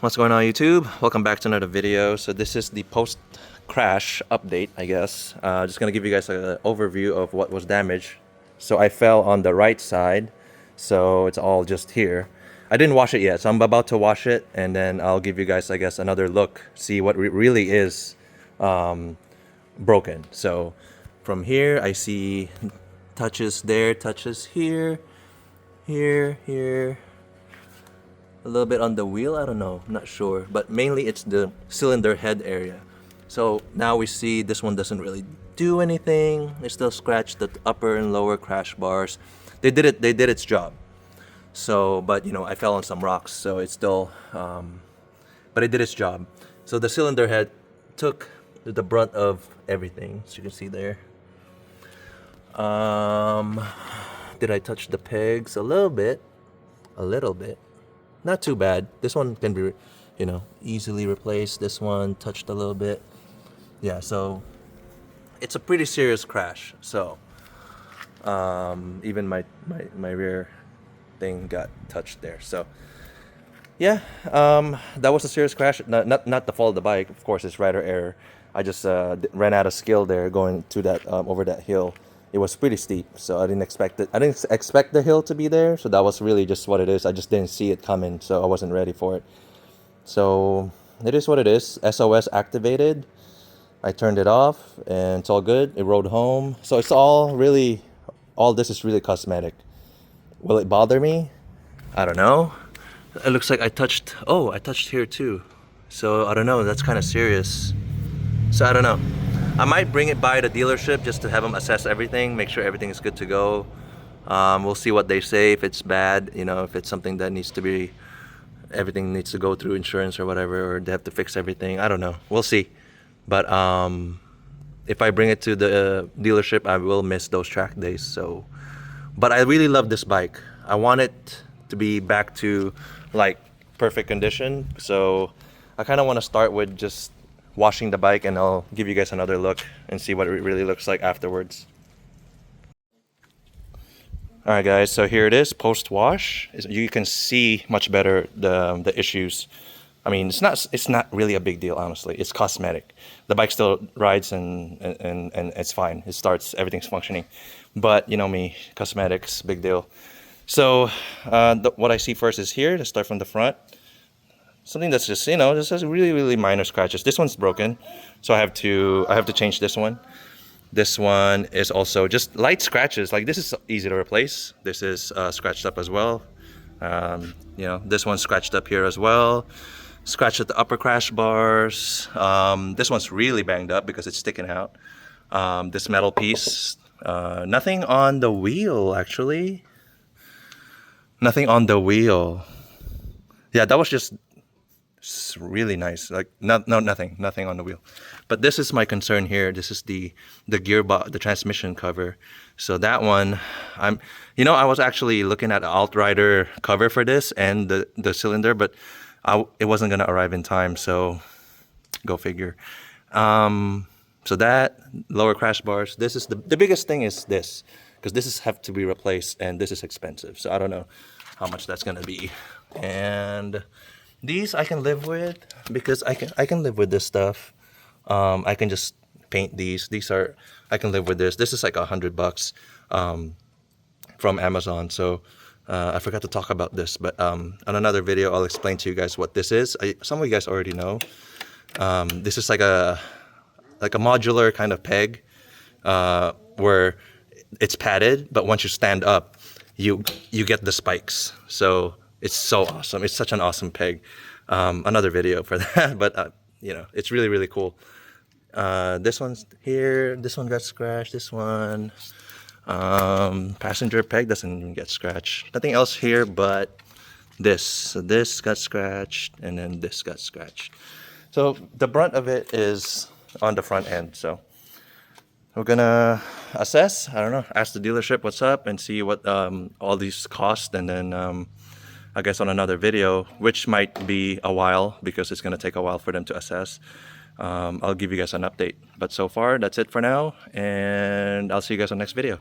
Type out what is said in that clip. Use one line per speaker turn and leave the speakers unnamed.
What's going on YouTube? Welcome back to another video. So this is the post-crash update, I guess. Just gonna give you guys an overview of what was damaged. So I fell on the right side, so it's all just here. I didn't wash it yet, so I'm about to wash it, and then I'll give you guys, I guess, another look, see what really is broken. So from here, I see touches there, touches here, here. A little bit on the wheel, I don't know, I'm not sure, but mainly it's the cylinder head area. So now we see this one doesn't really do anything. It still scratched the upper and lower crash bars. They did its job. So, but you know, I fell on some rocks, so it's still, but it did its job. So the cylinder head took the brunt of everything, as you can see there. Did I touch the pegs? A little bit. Not too bad. This one can be, you know, easily replaced. This one touched a little bit. Yeah, so it's a pretty serious crash. So even my rear thing got touched there. So yeah, that was a serious crash. Not the fault of the bike. Of course, it's rider error. I just ran out of skill there going to that over that hill. It was pretty steep, so I didn't expect it. I didn't expect the hill to be there, so that was really just what it is. I just didn't see it coming, so I wasn't ready for it. So it is what it is. SOS activated. I turned it off, and it's all good. It rode home. So it's all this is really cosmetic. Will it bother me? I don't know. It looks like I touched here too. So I don't know, that's kind of serious. So I don't know. I might bring it by the dealership just to have them assess everything, make sure everything is good to go. We'll see what they say. If it's bad, you know, if it's something that everything needs to go through insurance or whatever, or they have to fix everything. I don't know. We'll see. But if I bring it to the dealership, I will miss those track days. So, but I really love this bike. I want it to be back to like perfect condition. So I kind of want to start with just washing the bike, and I'll give you guys another look and see what it really looks like afterwards. Alright guys, so here it is post-wash. You can see much better the issues. I mean, it's not really a big deal, honestly. It's cosmetic. The bike still rides and it's fine. It starts, everything's functioning. But you know me, cosmetics, big deal. So what I see first is here. Let's start from the front. Something that's just, you know, just has really minor scratches. This one's broken, so I have to change this one. This one is also just light scratches. Like, this is easy to replace. This is scratched up as well. You know, this one's scratched up here as well. Scratched at the upper crash bars. This one's really banged up because it's sticking out. This metal piece, nothing on the wheel actually. Nothing on the wheel. Yeah, that was just really nice. Like nothing on the wheel. But this is my concern here. This is the gearbox, the transmission cover. So that one, I was actually looking at the Outrider cover for this and the cylinder, but it wasn't gonna arrive in time. So go figure. So that lower crash bars. This is the biggest thing is this, because this have to be replaced, and this is expensive. So I don't know how much that's gonna be. And these I can live with, because I can live with this stuff. I can just paint these. I can live with this. This is like $100 from Amazon. So I forgot to talk about this, but on another video I'll explain to you guys what this is. Some of you guys already know. This is like a modular kind of peg where it's padded, but once you stand up, you get the spikes. So it's so awesome. It's such an awesome peg. Another video for that, but you know, it's really cool. This one's here. This one got scratched. This one, passenger peg doesn't even get scratched. Nothing else here but this. So this got scratched, and then this got scratched. So the brunt of it is on the front end. So we're gonna assess. I don't know. Ask the dealership what's up and see what all these cost, and then I guess on another video, which might be a while because it's going to take a while for them to assess. I'll give you guys an update. But so far, that's it for now, and I'll see you guys on the next video.